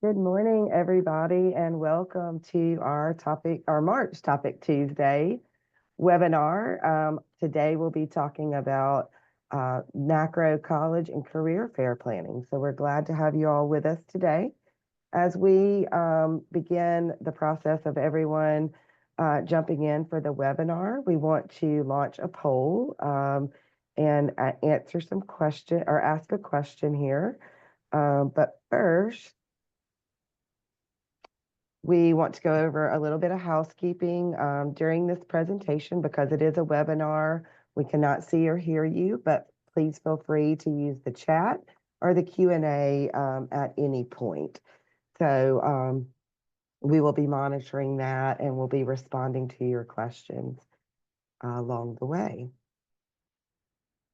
Good morning, everybody, and welcome to our March Topic Tuesday webinar. Today we'll be talking about macro college and career fair planning. So we're glad to have you all with us today. As we begin the process of everyone jumping in for the webinar, we want to launch a poll and answer some question or ask a question here. But first, we want to go over a little bit of housekeeping during this presentation. Because it is a webinar, we cannot see or hear you, but please feel free to use the chat or the Q&A at any point. So we will be monitoring that and we'll be responding to your questions along the way.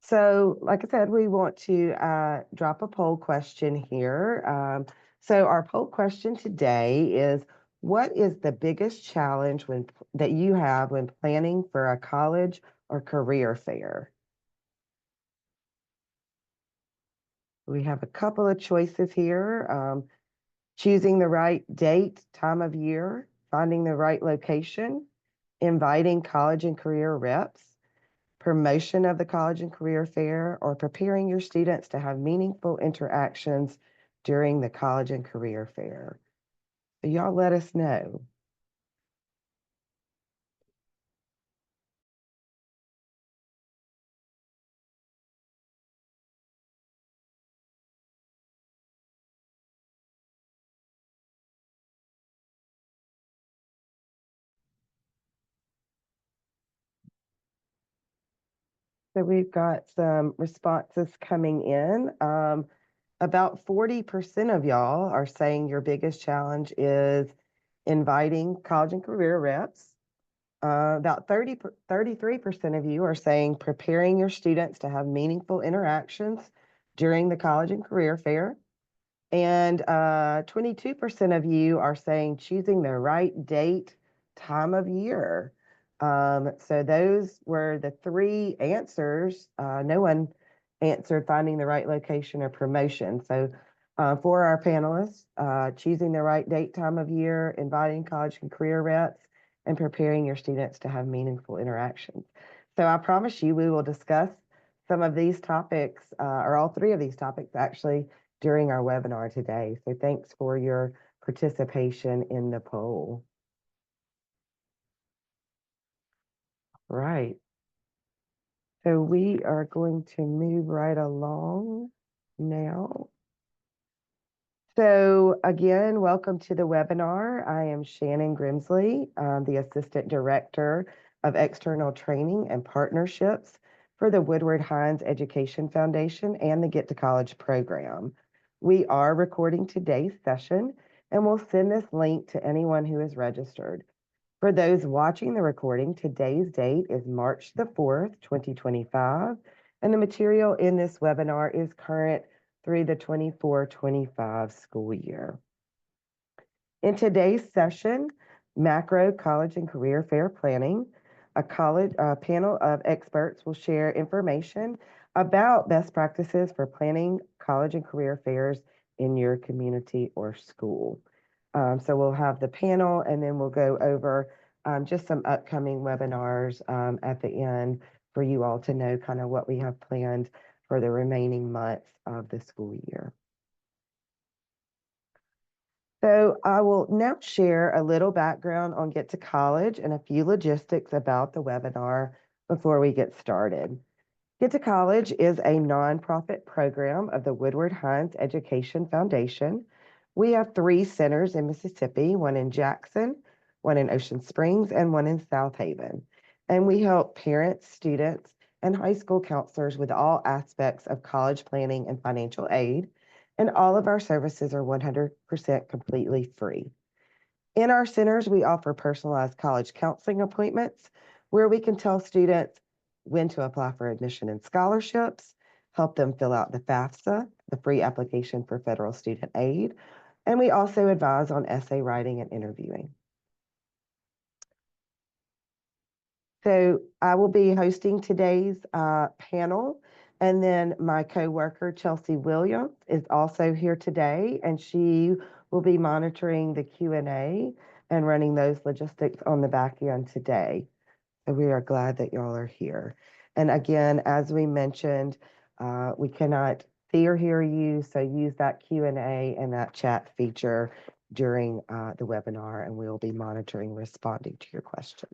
So like I said, we want to drop a poll question here. So our poll question today is, what is the biggest challenge that you have when planning for a college or career fair? We have a couple of choices here. Choosing the right date, time of year, finding the right location, inviting college and career reps, promotion of the college and career fair, or preparing your students to have meaningful interactions during the college and career fair. So y'all let us know. So we've got some responses coming in. About 40% of y'all are saying your biggest challenge is inviting college and career reps. About 33% of you are saying preparing your students to have meaningful interactions during the college and career fair. And 22% of you are saying choosing the right date, time of year. So those were the three answers. No one answered finding the right location or promotion. So for our panelists, choosing the right date, time of year, inviting college and career reps, and preparing your students to have meaningful interactions. So I promise you we will discuss some of these topics, or all three of these topics actually, during our webinar today. So thanks for your participation in the poll. Right. So we are going to move right along now. So again, welcome to the webinar. I am Shannon Grimsley, the Assistant Director of External Training and Partnerships for the Woodward Hines Education Foundation and the Get to College program. We are recording today's session and we'll send this link to anyone who is registered. For those watching the recording, today's date is March the 4th, 2025, and the material in this webinar is current through the 24-25 school year. In today's session, Macro College and Career Fair Planning, a panel of experts will share information about best practices for planning college and career fairs in your community or school. So we'll have the panel and then we'll go over just some upcoming webinars at the end for you all to know kind of what we have planned for the remaining months of the school year. So I will now share a little background on Get to College and a few logistics about the webinar before we get started. Get to College is a nonprofit program of the Woodward Hines Education Foundation. We have 3 centers in Mississippi, one in Jackson, one in Ocean Springs, and one in South Haven. And we help parents, students, and high school counselors with all aspects of college planning and financial aid. And all of our services are 100% completely free. In our centers, we offer personalized college counseling appointments where we can tell students when to apply for admission and scholarships, help them fill out the FAFSA, the free application for federal student aid, and we also advise on essay writing and interviewing. So I will be hosting today's panel, and then my coworker Chelsea Williams is also here today, and she will be monitoring the Q&A and running those logistics on the back end today. So we are glad that y'all are here. And again, as we mentioned, we cannot see or hear you, so use that Q&A and that chat feature during the webinar, and we'll be monitoring, responding to your questions.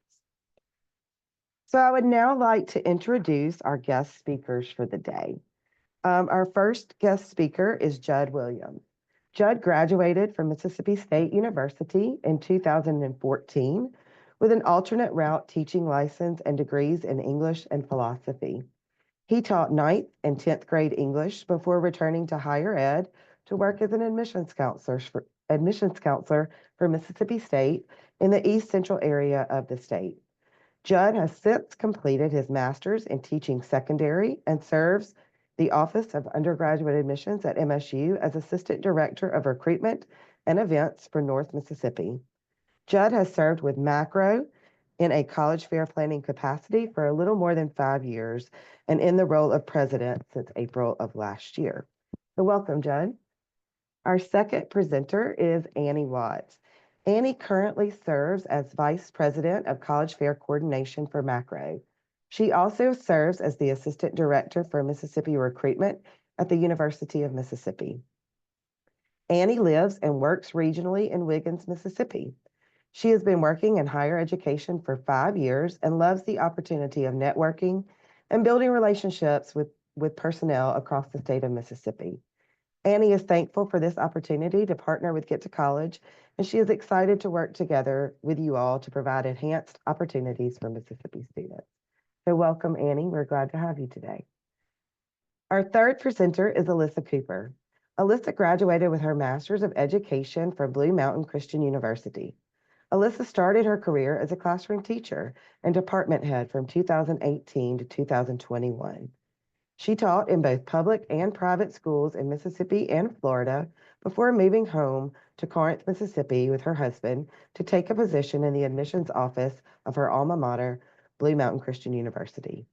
So I would now like to introduce our guest speakers for the day. Our first guest speaker is Judd Williams. Judd graduated from Mississippi State University in 2014 with an alternate route teaching license and degrees in English and philosophy. He taught 9th and 10th grade English before returning to higher ed to work as an admissions counselor for Mississippi State in the East Central area of the state. Judd has since completed his master's in teaching secondary and serves the Office of Undergraduate Admissions at MSU as Assistant Director of Recruitment and Events for North Mississippi. Judd has served with MACRAO in a college fair planning capacity for a little more than 5 years and in the role of president since April of last year. So welcome, Judd. Our second presenter is Annie Watts. Annie currently serves as Vice President of College Fair Coordination for MACRAO. She also serves as the Assistant Director for Mississippi Recruitment at the University of Mississippi. Annie lives and works regionally in Wiggins, Mississippi. She has been working in higher education for 5 years and loves the opportunity of networking and building relationships with personnel across the state of Mississippi. Annie is thankful for this opportunity to partner with Get to College, and she is excited to work together with you all to provide enhanced opportunities for Mississippi students. So welcome, Annie. We're glad to have you today. Our third presenter is Alyssa Cooper. Alyssa graduated with her Master's of Education from Blue Mountain Christian University. Alyssa started her career as a classroom teacher and department head from 2018 to 2021. She taught in both public and private schools in Mississippi and Florida before moving home to Corinth, Mississippi with her husband to take a position in the admissions office of her alma mater, Blue Mountain Christian University.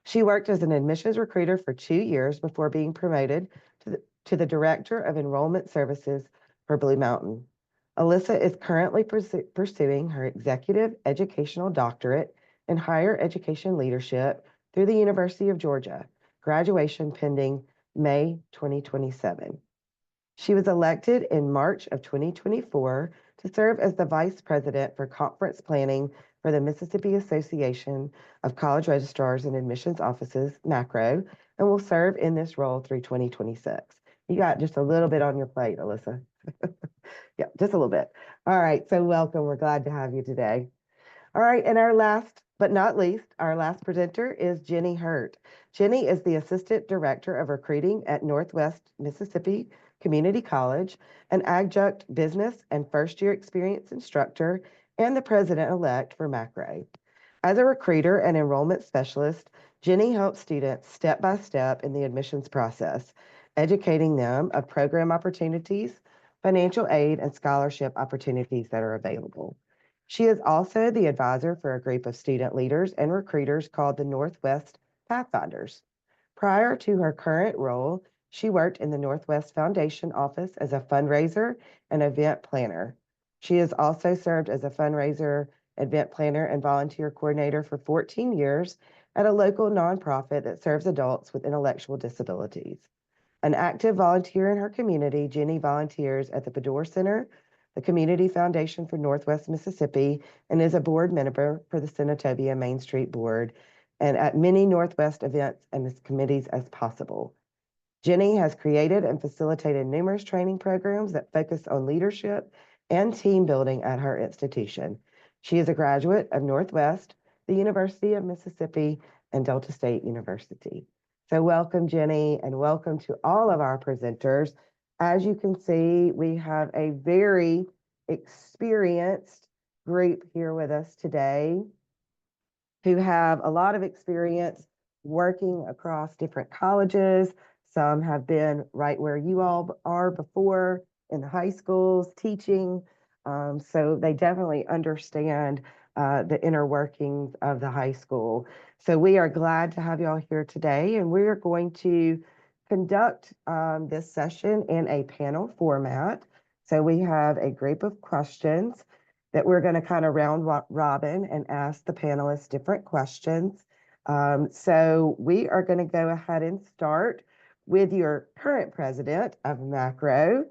She worked as an admissions recruiter for 2 years before being promoted to the Director of Enrollment Services for Blue Mountain. Alyssa is currently pursuing her Executive Educational Doctorate in Higher Education Leadership through the University of Georgia, graduation pending May 2027. She was elected in March of 2024 to serve as the Vice President for Conference Planning for the Mississippi Association of College Registrars and Admissions Offices, MACRAO, and will serve in this role through 2026. You got just a little bit on your plate, Alyssa. Yeah, just a little bit. All right, so welcome. We're glad to have you today. All right, and our last but not least, our last presenter is Jenny Hurt. Jenny is the Assistant Director of Recruiting at Northwest Mississippi Community College, an adjunct business and first-year experience instructor, and the president-elect for MACRAO. As a recruiter and enrollment specialist, Jenny helps students step by step in the admissions process, educating them of program opportunities, financial aid, and scholarship opportunities that are available. She is also the advisor for a group of student leaders and recruiters called the Northwest Pathfinders. Prior to her current role, she worked in the Northwest Foundation office as a fundraiser and event planner. She has also served as a fundraiser, event planner, and volunteer coordinator for 14 years at a local nonprofit that serves adults with intellectual disabilities. An active volunteer in her community, Jenny volunteers at the Bedore Center, the Community Foundation for Northwest Mississippi, and is a board member for the Senatobia Main Street Board and at many Northwest events and committees as possible. Jenny has created and facilitated numerous training programs that focus on leadership and team building at her institution. She is a graduate of Northwest, the University of Mississippi, and Delta State University. So welcome, Jenny, and welcome to all of our presenters. As you can see, we have a very experienced group here with us today who have a lot of experience working across different colleges. Some have been right where you all are before in the high schools teaching. So they definitely understand the inner workings of the high school. So we are glad to have you all here today, and we are going to conduct this session in a panel format. So we have a group of questions that we're going to kind of round robin and ask the panelists different questions. So we are going to go ahead and start with your current president of MACRAO,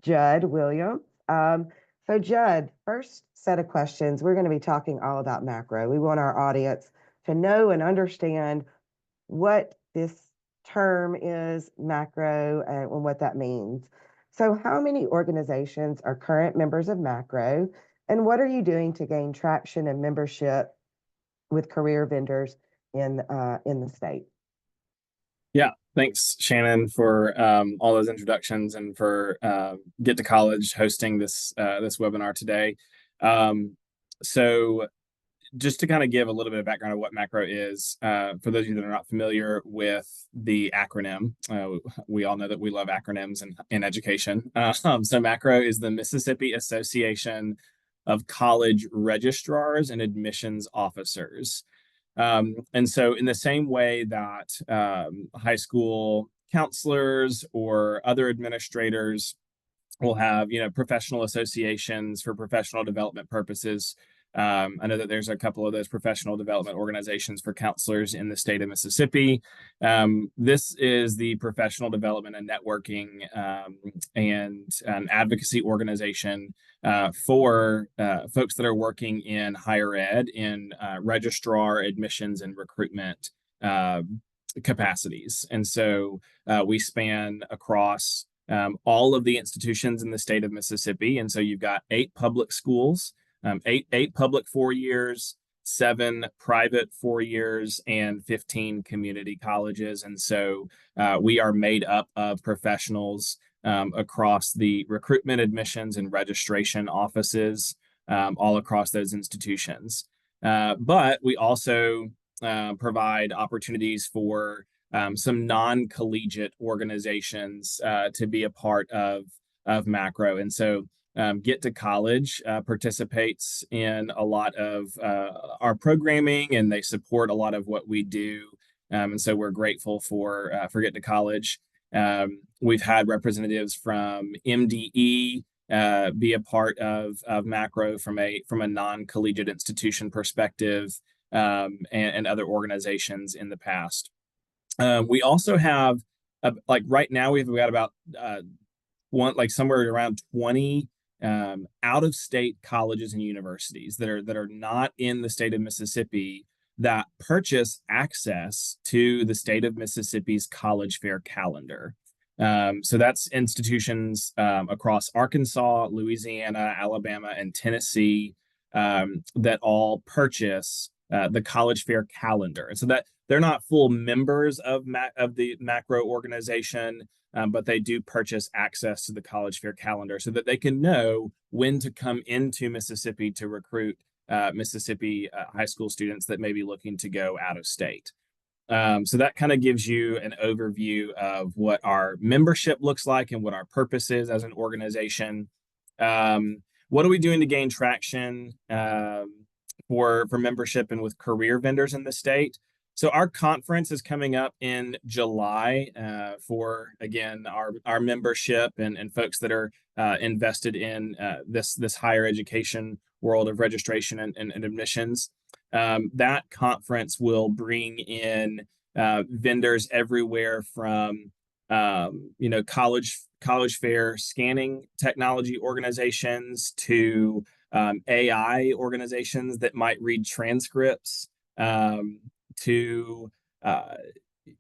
Judd Williams. So Judd, first set of questions, we're going to be talking all about MACRAO. We want our audience to know and understand what this term is, MACRAO, and what that means. So how many organizations are current members of MACRAO, and what are you doing to gain traction and membership with career vendors in the state? Yeah, thanks, Shannon, for all those introductions and for Get to College hosting this webinar today. So just to kind of give a little bit of background of what MACRAO is, for those of you that are not familiar with the acronym, we all know that we love acronyms in education. So MACRAO is the Mississippi Association of College Registrars and Admissions Officers. And so in the same way that high school counselors or other administrators will have, professional associations for professional development purposes. I know that there's a couple of those professional development organizations for counselors in the state of Mississippi. This is the professional development and networking and advocacy organization for folks that are working in higher ed in registrar admissions and recruitment capacities. And so we span across all of the institutions in the state of Mississippi. And so you've got 8 public schools, eight public 4 years, 7 private 4 years, and 15 community colleges. And so we are made up of professionals across the recruitment, admissions, and registration offices all across those institutions. But we also provide opportunities for some non-collegiate organizations to be a part of MACRAO. And so Get to College participates in a lot of our programming, and they support a lot of what we do. And so we're grateful for Get to College. We've had representatives from MDE be a part of MACRAO from a non-collegiate institution perspective, and other organizations in the past. We also have, right now, we've got about somewhere around 20 out-of-state colleges and universities that are not in the state of Mississippi that purchase access to the state of Mississippi's college fair calendar. So that's institutions across Arkansas, Louisiana, Alabama, and Tennessee that all purchase the college fair calendar. And so that they're not full members of the MACRAO organization, but they do purchase access to the college fair calendar so that they can know when to come into Mississippi to recruit Mississippi high school students that may be looking to go out of state. So that kind of gives you an overview of what our membership looks like and what our purpose is as an organization. What are we doing to gain traction for membership and with career vendors in the state? So our conference is coming up in July for, again, our membership and folks that are invested in this higher education world of registration and admissions. That conference will bring in vendors everywhere from college fair scanning technology organizations to AI organizations that might read transcripts, to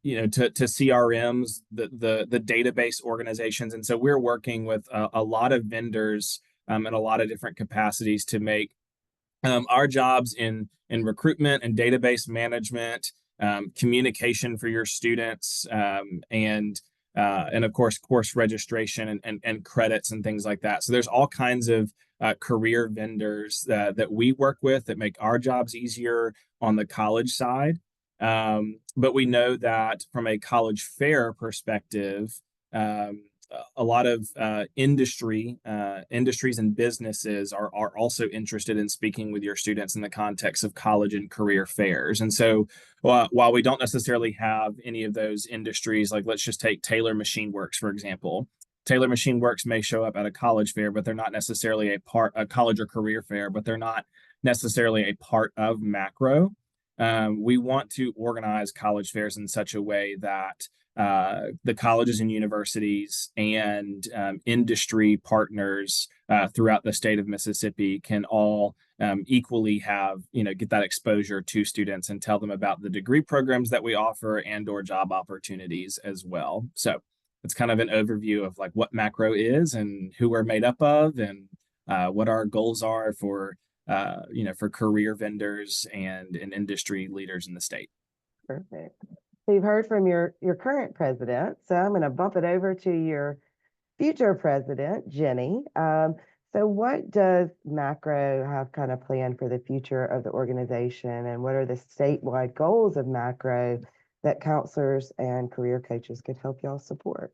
CRMs, the database organizations. And so we're working with a lot of vendors in a lot of different capacities to make our jobs in recruitment and database management, communication for your students, and of course course registration and credits and things like that. So there's all kinds of career vendors that we work with that make our jobs easier on the college side. But we know that from a college fair perspective, a lot of industries and businesses are also interested in speaking with your students in the context of college and career fairs. And so while we don't necessarily have any of those industries, like let's just take Taylor Machine Works, for example. Taylor Machine Works may show up at a college fair, but they're not necessarily a college or career fair, but they're not necessarily a part of MACRAO. We want to organize college fairs in such a way that the colleges and universities and industry partners throughout the state of Mississippi can all equally have, get that exposure to students and tell them about the degree programs that we offer and/or job opportunities as well. So it's kind of an overview of like what MACRAO is and who we're made up of and what our goals are for for career vendors and industry leaders in the state. Perfect. So you've heard from your current president, so I'm going to bump it over to your future president, Jenny. So what does MACRAO have kind of planned for the future of the organization, and what are the statewide goals of MACRAO that counselors and career coaches could help y'all support?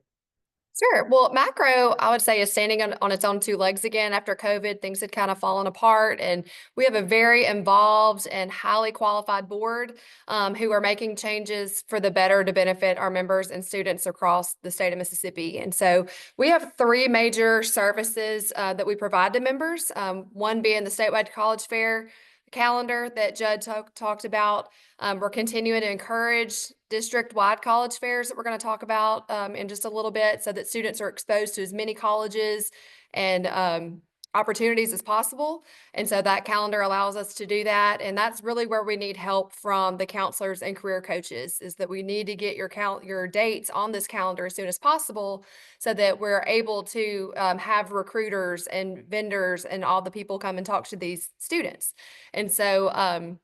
Sure. Well, MACRAO, I would say, is standing on its own two legs again after COVID. Things had kind of fallen apart, and we have a very involved and highly qualified board who are making changes for the better to benefit our members and students across the state of Mississippi. And so we have three major services that we provide to members, one being the statewide college fair calendar that Judd talked about. We're continuing to encourage district-wide college fairs that we're going to talk about in just a little bit, so that students are exposed to as many colleges and opportunities as possible. And so that calendar allows us to do that. And that's really where we need help from the counselors and career coaches, is that we need to get your dates on this calendar as soon as possible, so that we're able to have recruiters and vendors and all the people come and talk to these students. And so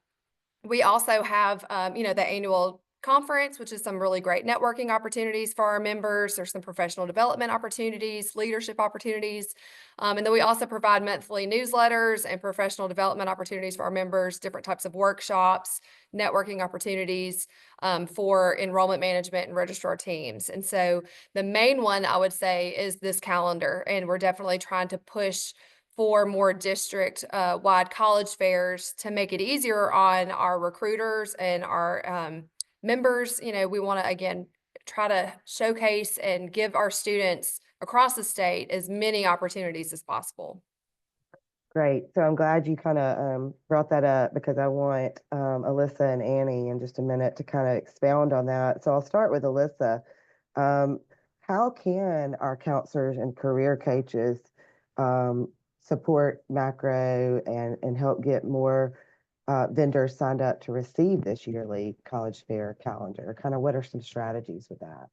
we also have, the annual conference, which is some really great networking opportunities for our members. There's some professional development opportunities, leadership opportunities. And then we also provide monthly newsletters and professional development opportunities for our members, different types of workshops, networking opportunities for enrollment management and registrar teams. And so the main one, I would say, is this calendar. And we're definitely trying to push for more district wide college fairs to make it easier on our recruiters and our members. We want to, again, try to showcase and give our students across the state as many opportunities as possible. Great. So I'm glad you kind of brought that up, because I want Alyssa and Annie in just a minute to kind of expound on that. So I'll start with Alyssa. How can our counselors and career coaches support MACRAO and help get more vendors signed up to receive this yearly college fair calendar? Kind of what are some strategies with that?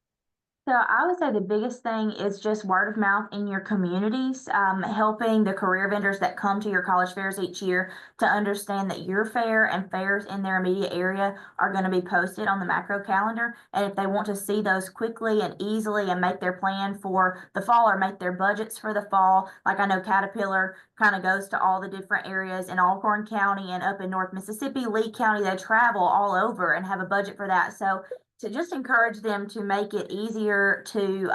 So I would say the biggest thing is just word of mouth in your communities, helping the career vendors that come to your college fairs each year to understand that your fair and fairs in their immediate area are going to be posted on the MACRAO calendar. And if they want to see those quickly and easily and make their plan for the fall or make their budgets for the fall, like I know Caterpillar kind of goes to all the different areas in Alcorn County and up in North Mississippi, Lee County, they travel all over and have a budget for that. So to just encourage them to make it easier to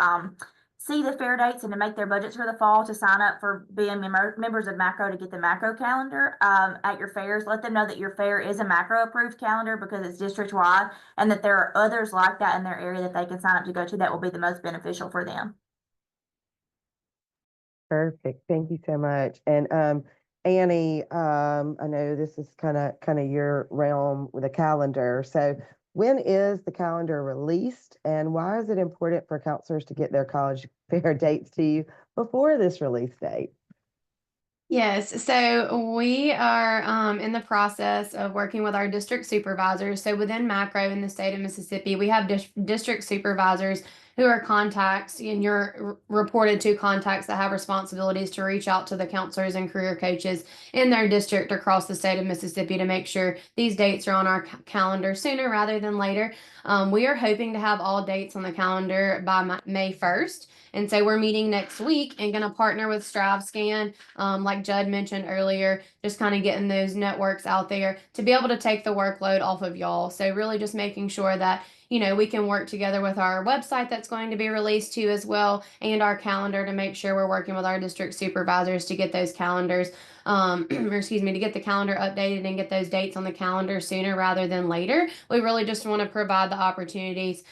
see the fair dates and to make their budgets for the fall, to sign up for being members of MACRAO to get the MACRAO calendar at your fairs. Let them know that your fair is a MACRAO approved calendar because it's district wide, and that there are others like that in their area that they can sign up to go to that will be the most beneficial for them. Perfect. Thank you so much. And Annie, I know this is kind of your realm with a calendar. So when is the calendar released, and why is it important for counselors to get their college fair dates to you before this release date? Yes, so we are in the process of working with our district supervisors. So within MACRAO in the state of Mississippi, we have district supervisors who are contacts, and you're reported to contacts that have responsibilities to reach out to the counselors and career coaches in their district across the state of Mississippi to make sure these dates are on our calendar sooner rather than later. We are hoping to have all dates on the calendar by May 1st. And so we're meeting next week and going to partner with StriveScan, like Judd mentioned earlier, just kind of getting those networks out there to be able to take the workload off of y'all. So really just making sure that we can work together with our website that's going to be released to you as well, and our calendar, to make sure we're working with our district supervisors to get those calendars or excuse me, to get the calendar updated and get those dates on the calendar sooner rather than later. We really just want to provide the opportunities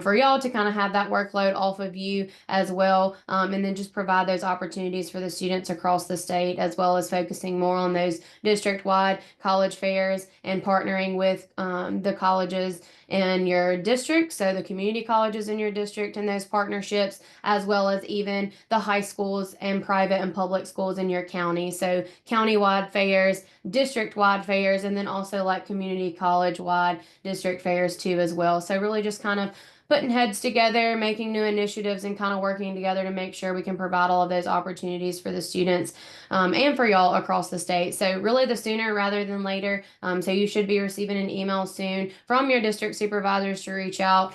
for y'all to kind of have that workload off of you as well, and then just provide those opportunities for the students across the state, as well as focusing more on those district-wide college fairs and partnering with the colleges in your district, so the community colleges in your district and those partnerships, as well as even the high schools and private and public schools in your county. So county-wide fairs, district-wide fairs, and then also like community college-wide district fairs too as well. So really just kind of putting heads together, making new initiatives, and kind of working together to make sure we can provide all of those opportunities for the students and for y'all across the state. So really the sooner rather than later. So you should be receiving an email soon from your district supervisors to reach out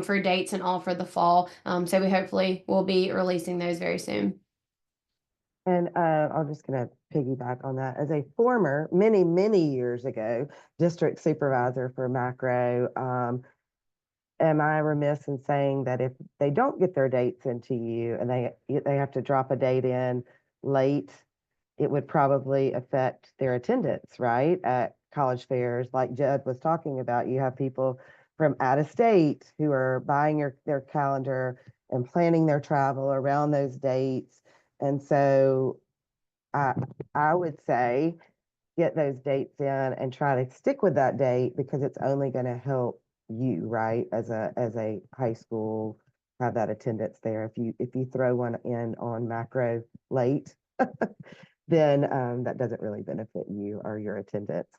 for dates and all for the fall. So we hopefully will be releasing those very soon. And I'm just going to piggyback on that. As a former, many years ago, district supervisor for MACRAO, am I remiss in saying that if they don't get their dates into you and they have to drop a date in late, it would probably affect their attendance, right? At college fairs, like Judd was talking about, you have people from out of state who are buying their calendar and planning their travel around those dates. And so I would say get those dates in and try to stick with that date, because it's only going to help you, right? As a high school, have that attendance there. If you throw one in on MACRAO late, then that doesn't really benefit you or your attendance.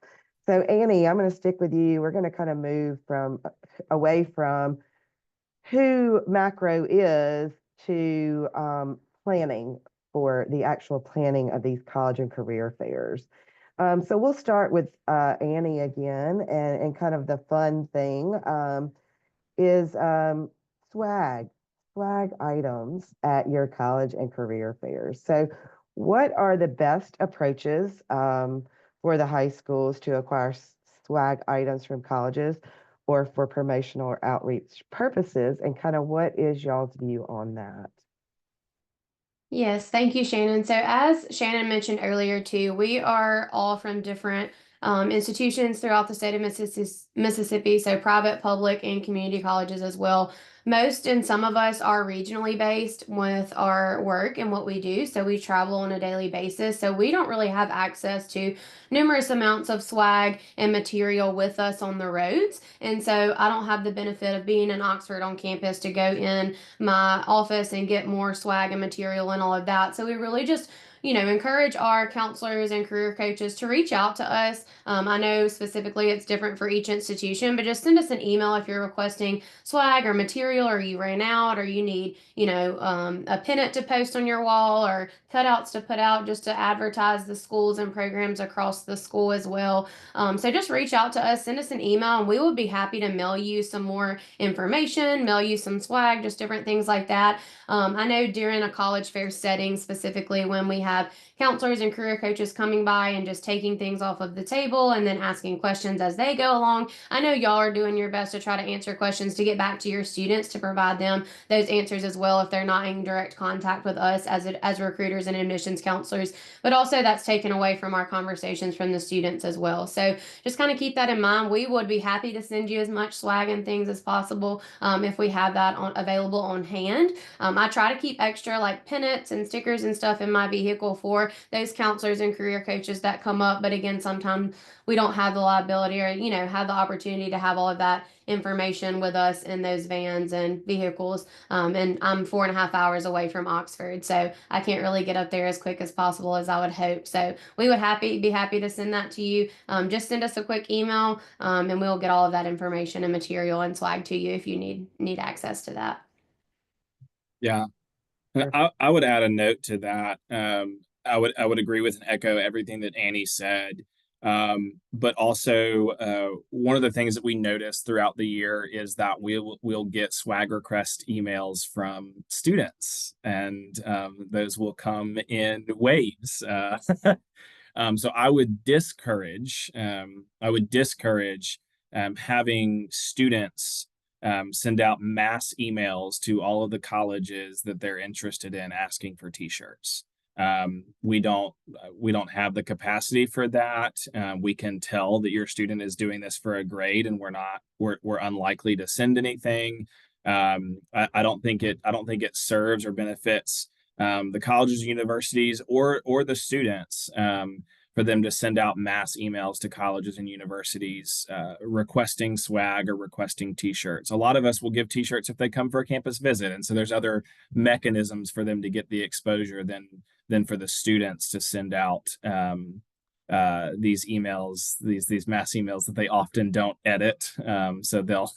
So Annie, I'm going to stick with you. We're going to kind of move away from who MACRAO is to planning for the actual planning of these college and career fairs. So we'll start with Annie again, and kind of the fun thing is swag items at your college and career fairs. So what are the best approaches for the high schools to acquire swag items from colleges or for promotional or outreach purposes? And kind of what is y'all's view on that? Yes, thank you, Shannon. So as Shannon mentioned earlier too, we are all from different institutions throughout the state of Mississippi, so private, public, and community colleges as well. Most and some of us are regionally based with our work and what we do, so we travel on a daily basis. So we don't really have access to numerous amounts of swag and material with us on the roads. And so I don't have the benefit of being in Oxford on campus to go in my office and get more swag and material and all of that. So we really just encourage our counselors and career coaches to reach out to us. I know specifically it's different for each institution, but just send us an email if you're requesting swag or material, or you ran out, or you need, a pennant to post on your wall, or cutouts to put out just to advertise the schools and programs across the school as well. So just reach out to us, send us an email, and we will be happy to mail you some more information, mail you some swag, just different things like that. I know during a college fair setting, specifically when we have counselors and career coaches coming by and just taking things off of the table and then asking questions as they go along, I know y'all are doing your best to try to answer questions to get back to your students to provide them those answers as well if they're not in direct contact with us as recruiters and admissions counselors. But also that's taken away from our conversations from the students as well. So just kind of keep that in mind. We would be happy to send you as much swag and things as possible if we have that available on hand. I try to keep extra like pennants and stickers and stuff in my vehicle for those counselors and career coaches that come up. But again, sometimes we don't have the liability or, have the opportunity to have all of that information with us in those vans and vehicles. And I'm 4.5 hours away from Oxford, so I can't really get up there as quick as possible as I would hope. So we would be happy to send that to you. Just send us a quick email, and we'll get all of that information and material and swag to you if you need access to that. Yeah. And I would add a note to that. I would agree with and echo everything that Annie said. But also, one of the things that we noticed throughout the year is that we'll get swag request emails from students, and those will come in waves. So I would discourage having students send out mass emails to all of the colleges that they're interested in asking for t-shirts. We don't have the capacity for that. We can tell that your student is doing this for a grade, and we're unlikely to send anything. I don't think it serves or benefits the colleges, universities, or the students for them to send out mass emails to colleges and universities requesting swag or requesting t-shirts. A lot of us will give t-shirts if they come for a campus visit, and so there's other mechanisms for them to get the exposure than for the students to send out these emails, these mass emails that they often don't edit. So they'll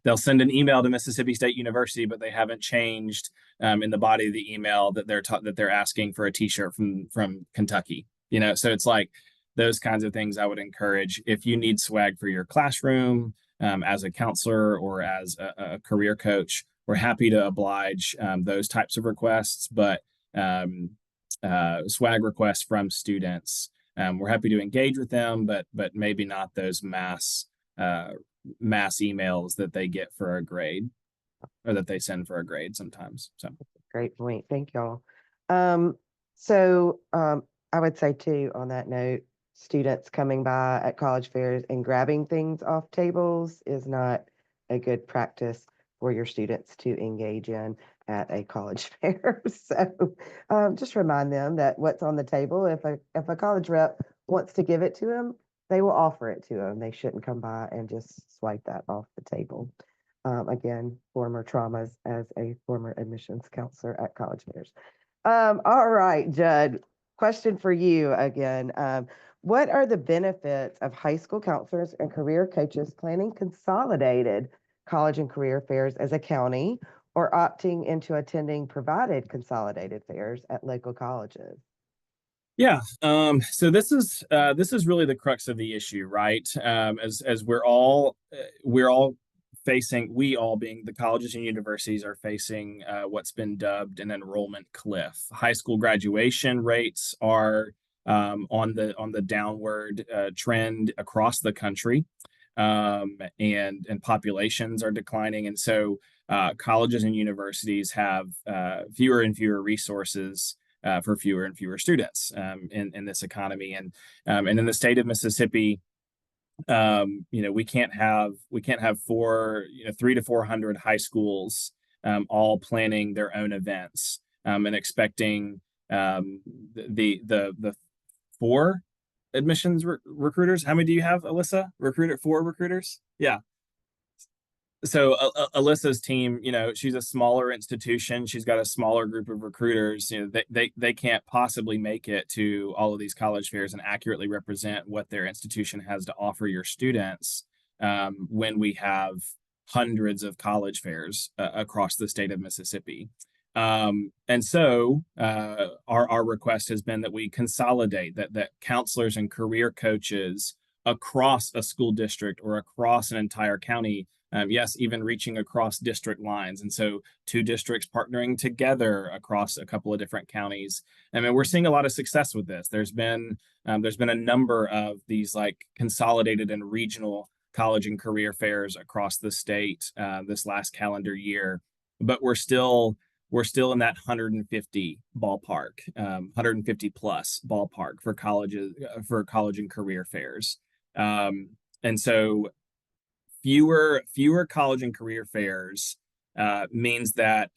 they'll send an email to Mississippi State University, but they haven't changed in the body of the email that they're asking for a t-shirt from Kentucky. So it's like those kinds of things I would encourage. If you need swag for your classroom as a counselor or as a career coach, we're happy to oblige those types of requests, but swag requests from students, we're happy to engage with them, but maybe not those mass emails that they get for a grade or that they send for a grade sometimes. So great point. Thank y'all. I would say too, on that note, students coming by at college fairs and grabbing things off tables is not a good practice for your students to engage in at a college fair. So just remind them that what's on the table, if a college rep wants to give it to them, they will offer it to them. They shouldn't come by and just swipe that off the table. Again, former traumas as a former admissions counselor at college fairs. All right, Judd. Question for you again. What are the benefits of high school counselors and career coaches planning consolidated college and career fairs as a county or opting into attending provided consolidated fairs at local colleges? Yeah. So this is really the crux of the issue, right? As we're all facing, we all being the colleges and universities are facing what's been dubbed an enrollment cliff. High school graduation rates are on the downward trend across the country, and populations are declining, and so colleges and universities have fewer and fewer resources for fewer and fewer students in this economy, and in the state of Mississippi. We can't have 300 to 400 high schools all planning their own events and expecting the 4 admissions recruiters. How many do you have, Alyssa? 4 recruiters? Yeah. So Alyssa's team, she's a smaller institution. She's got a smaller group of recruiters. They can't possibly make it to all of these college fairs and accurately represent what their institution has to offer your students when we have hundreds of college fairs across the state of Mississippi. And so our request has been that we consolidate that counselors and career coaches across a school district or across an entire county. Yes, even reaching across district lines. And so 2 districts partnering together across a couple of different counties. I mean, we're seeing a lot of success with this. There's been a number of these like consolidated and regional college and career fairs across the state this last calendar year, but we're still in that 150 ballpark, 150 plus ballpark for colleges, for college and career fairs. And so fewer college and career fairs means that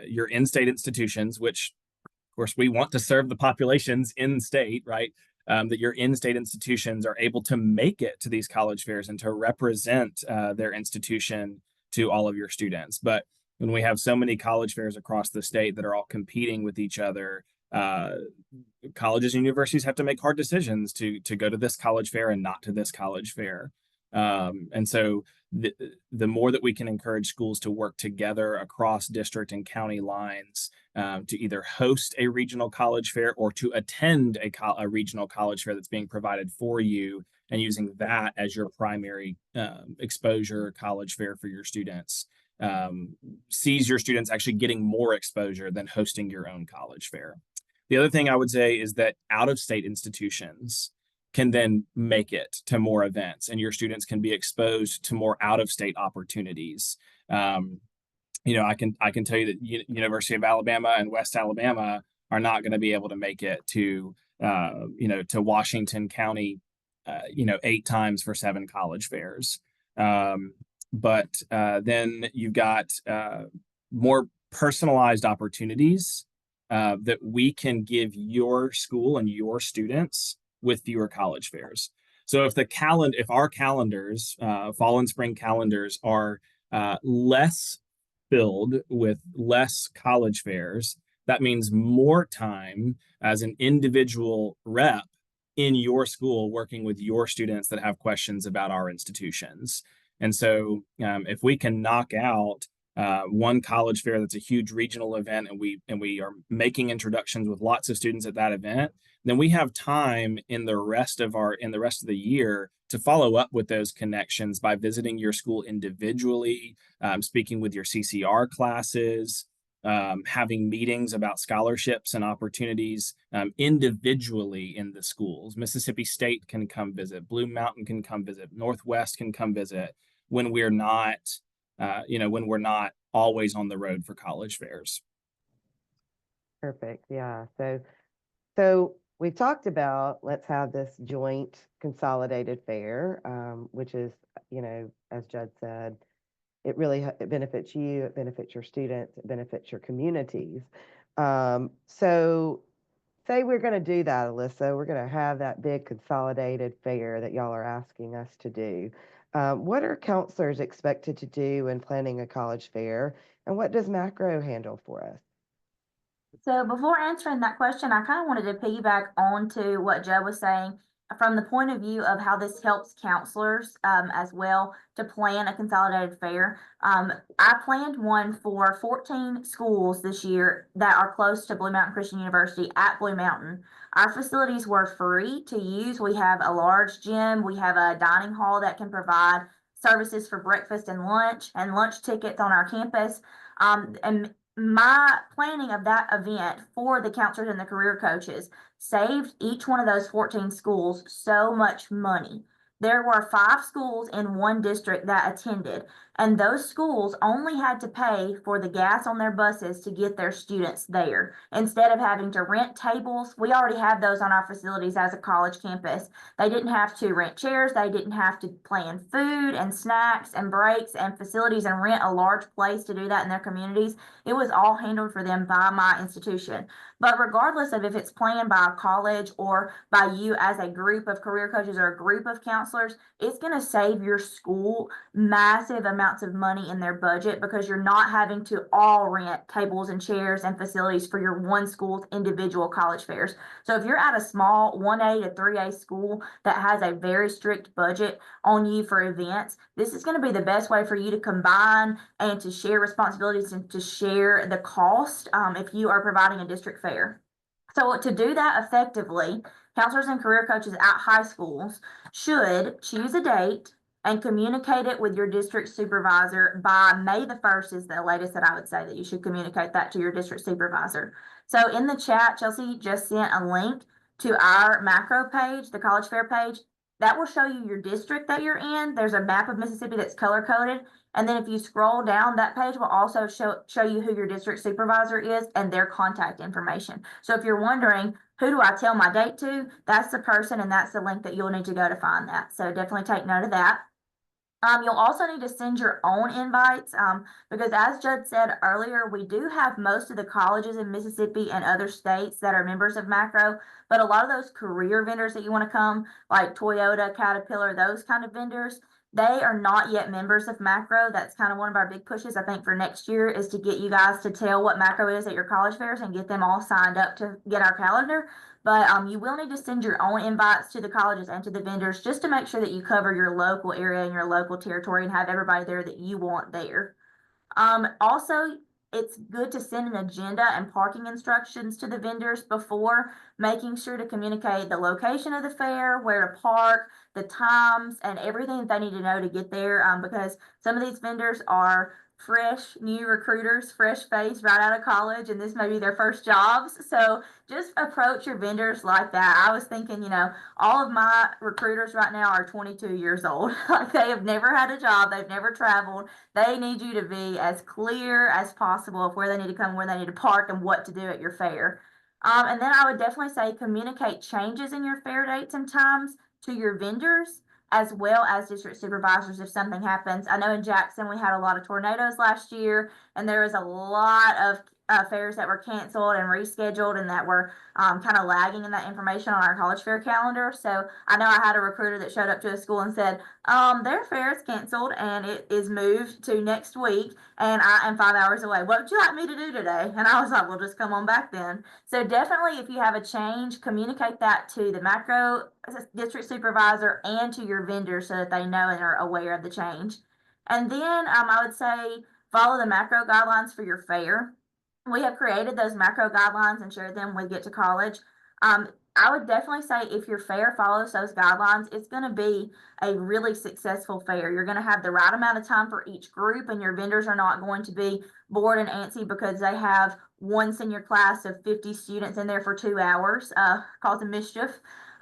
your in-state institutions, which of course we want to serve the populations in state, right? That your in-state institutions are able to make it to these college fairs and to represent their institution to all of your students. But when we have so many college fairs across the state that are all competing with each other, colleges and universities have to make hard decisions to go to this college fair and not to this college fair. And so the more that we can encourage schools to work together across district and county lines to either host a regional college fair or to attend a regional college fair that's being provided for you, and using that as your primary exposure college fair for your students, sees your students actually getting more exposure than hosting your own college fair. The other thing I would say is that out-of-state institutions can then make it to more events, and your students can be exposed to more out-of-state opportunities. I can tell you that University of Alabama and West Alabama are not going to be able to make it to, to Washington County, 8 times for 7 college fairs. But then you've got more personalized opportunities that we can give your school and your students with fewer college fairs. So if our calendars, fall and spring calendars, are less filled with less college fairs, that means more time as an individual rep in your school working with your students that have questions about our institutions. And so if we can knock out one college fair that's a huge regional event, and we are making introductions with lots of students at that event, then we have time in the rest of the year to follow up with those connections by visiting your school individually, speaking with your CCR classes, having meetings about scholarships and opportunities individually in the schools. Mississippi State can come visit, Blue Mountain can come visit, Northwest can come visit when we're not, when we're not always on the road for college fairs. Perfect. Yeah. So we've talked about, let's have this joint consolidated fair, which is, as Judd said, it really it benefits you, it benefits your students, it benefits your communities. So say we're going to do that, Alyssa, we're going to have that big consolidated fair that y'all are asking us to do. What are counselors expected to do in planning a college fair, and what does MACRAO handle for us? So before answering that question, I kind of wanted to piggyback onto what Joe was saying from the point of view of how this helps counselors as well to plan a consolidated fair. I planned one for 14 schools this year that are close to Blue Mountain Christian University at Blue Mountain. Our facilities were free to use. We have a large gym. We have a dining hall that can provide services for breakfast and lunch tickets on our campus. And my planning of that event for the counselors and the career coaches saved each one of those 14 schools so much money. There were 5 schools in one district that attended, and those schools only had to pay for the gas on their buses to get their students there. Instead of having to rent tables, we already have those on our facilities as a college campus. They didn't have to rent chairs, they didn't have to plan food and snacks and breaks and facilities and rent a large place to do that in their communities. It was all handled for them by my institution. But regardless of if it's planned by a college or by you as a group of career coaches or a group of counselors, it's going to save your school massive amounts of money in their budget because you're not having to all rent tables and chairs and facilities for your one school's individual college fairs. So if you're at a small 1A to 3A school that has a very strict budget on you for events, this is going to be the best way for you to combine and to share responsibilities and to share the cost if you are providing a district fair. So to do that effectively, counselors and career coaches at high schools should choose a date and communicate it with your district supervisor by May the 1st is the latest that I would say that you should communicate that to your district supervisor. So in the chat, Chelsea just sent a link to our MACRAO page, the college fair page. That will show you your district that you're in. There's a map of Mississippi that's color coded. And then if you scroll down, that page will also show you who your district supervisor is and their contact information. So if you're wondering, who do I tell my date to? That's the person and that's the link that you'll need to go to find that. So definitely take note of that. You'll also need to send your own invites because as Judd said earlier, we do have most of the colleges in Mississippi and other states that are members of MACRAO, but a lot of those career vendors that you want to come, like Toyota, Caterpillar, those kind of vendors, they are not yet members of MACRAO. That's kind of one of our big pushes, I think, for next year is to get you guys to tell what MACRAO is at your college fairs and get them all signed up to get our calendar. But you will need to send your own invites to the colleges and to the vendors just to make sure that you cover your local area and your local territory and have everybody there that you want there. Also, it's good to send an agenda and parking instructions to the vendors before, making sure to communicate the location of the fair, where to park, the times, and everything that they need to know to get there because some of these vendors are fresh new recruiters, fresh face right out of college, and this may be their first jobs. So just approach your vendors like that. I was thinking, all of my recruiters right now are 22 years old. Like they have never had a job, they've never traveled. They need you to be as clear as possible of where they need to come, where they need to park, and what to do at your fair. And then I would definitely say communicate changes in your fair dates and times to your vendors as well as district supervisors if something happens. I know in Jackson we had a lot of tornadoes last year, and there was a lot of fairs that were canceled and rescheduled and that were kind of lagging in that information on our college fair calendar. So I know I had a recruiter that showed up to a school and said, their fair is canceled and it is moved to next week, and I am 5 hours away. What would you like me to do today? And I was like, well, just come on back then. So definitely, if you have a change, communicate that to the macro district supervisor and to your vendor so that they know and are aware of the change. And then I would say follow the macro guidelines for your fair. We have created those macro guidelines and shared them with Get to College. I would definitely say if your fair follows those guidelines, it's going to be a really successful fair. You're going to have the right amount of time for each group, and your vendors are not going to be bored and antsy because they have one senior class of 50 students in there for 2 hours, causing mischief.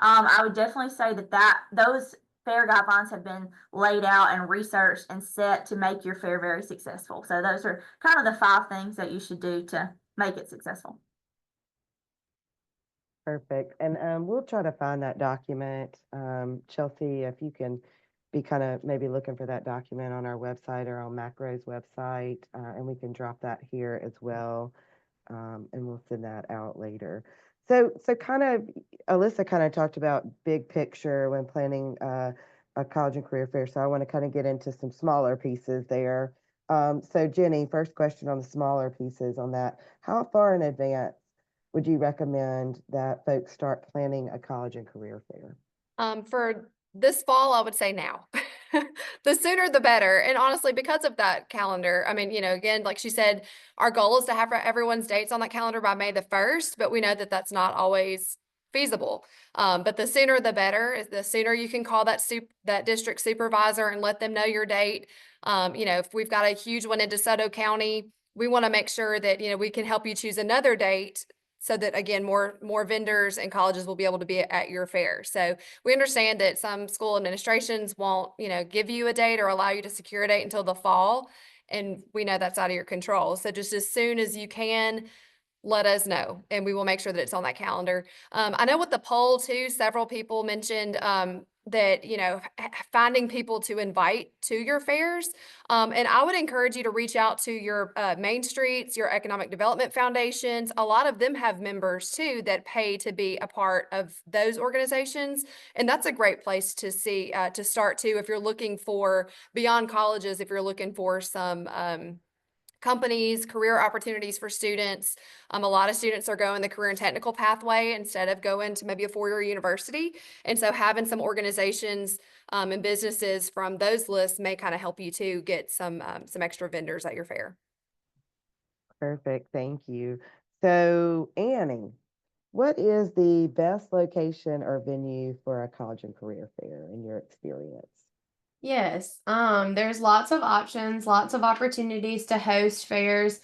I would definitely say that those fair guidelines have been laid out and researched and set to make your fair very successful. So those are kind of the 5 things that you should do to make it successful. Perfect. And we'll try to find that document. Chelsea, if you can be kind of maybe looking for that document on our website or on MACRAO's website, and we can drop that here as well. And we'll send that out later. So kind of, Alyssa kind of talked about big picture when planning a college and career fair. So I want to kind of get into some smaller pieces there. So Jenny, first question on the smaller pieces on that. How far in advance would you recommend that folks start planning a college and career fair? For this fall, I would say now. The sooner the better. And honestly, because of that calendar, I mean, again, like she said, our goal is to have everyone's dates on that calendar by May the 1st, but we know that that's not always feasible. But the sooner the better. The sooner you can call that district supervisor and let them know your date. If we've got a huge one in DeSoto County, we want to make sure that, we can help you choose another date so that, again, more vendors and colleges will be able to be at your fair. So we understand that some school administrations won't, give you a date or allow you to secure a date until the fall. And we know that's out of your control. So just as soon as you can, let us know, and we will make sure that it's on that calendar. I know with the poll too, several people mentioned that, finding people to invite to your fairs. And I would encourage you to reach out to your Main Streets, your economic development foundations. A lot of them have members too that pay to be a part of those organizations. And that's a great place to see, to start too, if you're looking for beyond colleges, if you're looking for some, companies, career opportunities for students. A lot of students are going the career and technical pathway instead of going to maybe a 4-year university. And so having some organizations and businesses from those lists may kind of help you to get some extra vendors at your fair. Perfect. Thank you. So Annie, what is the best location or venue for a college and career fair in your experience? Yes, there's lots of options, lots of opportunities to host fairs,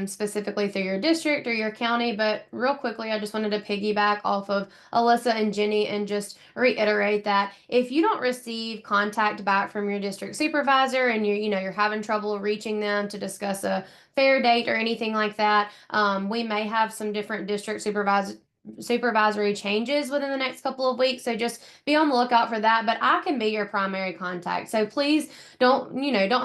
specifically through your district or your county. But real quickly, I just wanted to piggyback off of Alyssa and Jenny and just reiterate that if you don't receive contact back from your district supervisor and you're having trouble reaching them to discuss a fair date or anything like that, we may have some different district supervisory changes within the next couple of weeks, so just be on the lookout for that. But I can be your primary contact, so please don't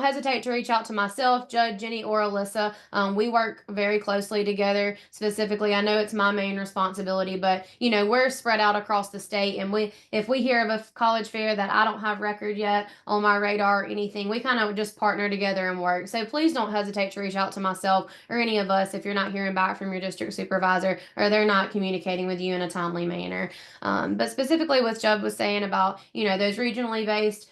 hesitate to reach out to myself, Judd, Jenny, or Alyssa. We work very closely together. Specifically, I know it's my main responsibility, but we're spread out across the state, and if we hear of a college fair that I don't have record yet on my radar or anything, we kind of just partner together and work. So please don't hesitate to reach out to myself or any of us if you're not hearing back from your district supervisor or they're not communicating with you in a timely manner. But specifically what Judd was saying about, those regionally based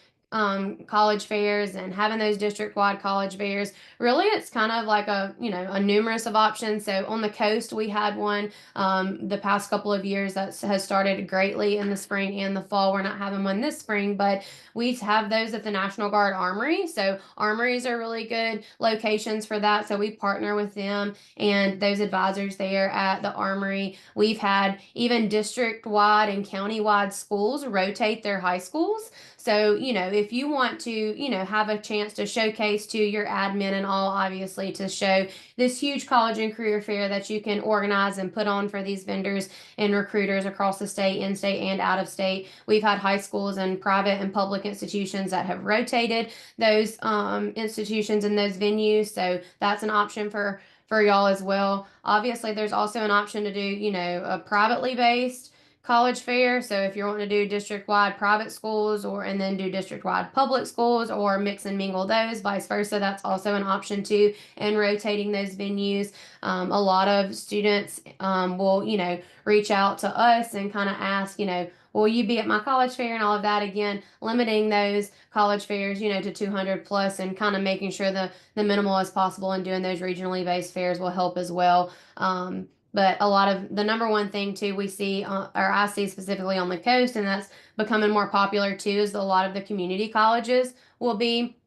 college fairs and having those district-wide college fairs, really it's kind of like a numerous of options. So on the coast, we had one the past couple of years that has started greatly in the spring and the fall. We're not having one this spring, but we have those at the National Guard Armory. So armories are really good locations for that. So we partner with them and those advisors there at the Armory. We've had even district-wide and county-wide schools rotate their high schools. So, if you want to, you know, have a chance to showcase to your admin and all, obviously, to show this huge college and career fair that you can organize and put on for these vendors and recruiters across the state, in state, and out of state. We've had high schools and private and public institutions that have rotated those institutions and those venues. So that's an option for y'all as well. Obviously, there's also an option to do, you know, a privately based college fair. So if you're wanting to do district-wide private schools and then do district-wide public schools or mix and mingle those, vice versa, that's also an option too. And rotating those venues, a lot of students will, you know, reach out to us and kind of ask, you know, will you be at my college fair and all of that? Again, limiting those college fairs, you know, to 200 plus and kind of making sure the minimal as possible and doing those regionally based fairs will help as well. But a lot of the number one thing too we see, or I see specifically on the coast, and that's becoming more popular too, is a lot of the community colleges will be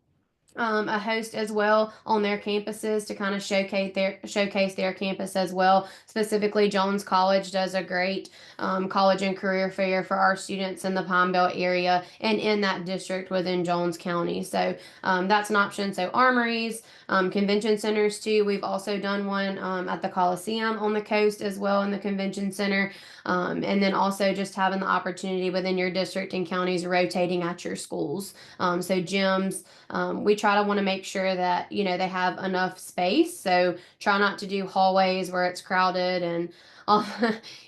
a host as well on their campuses to kind of showcase their campus as well. Specifically, Jones College does a great college and career fair for our students in the Pine Belt area and in that district within Jones County. So that's an option. So armories, convention centers too. We've also done one at the Coliseum on the coast as well in the convention center. And then also just having the opportunity within your district and counties rotating at your schools. So gyms, we try to want to make sure that, you know, they have enough space. So try not to do hallways where it's crowded and,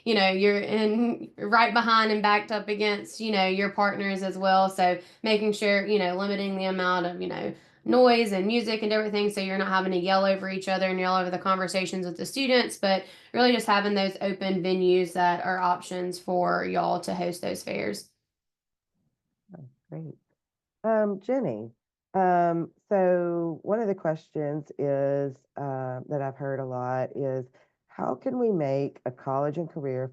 you know, you're in right behind and backed up against, you know, your partners as well. So making sure, you know, limiting the amount of, you know, noise and music and everything. So you're not having to yell over each other and yell over the conversations with the students, but really just having those open venues that are options for y'all to host those fairs. Great. Jenny, so one of the questions is that I've heard a lot is how can we make a college and career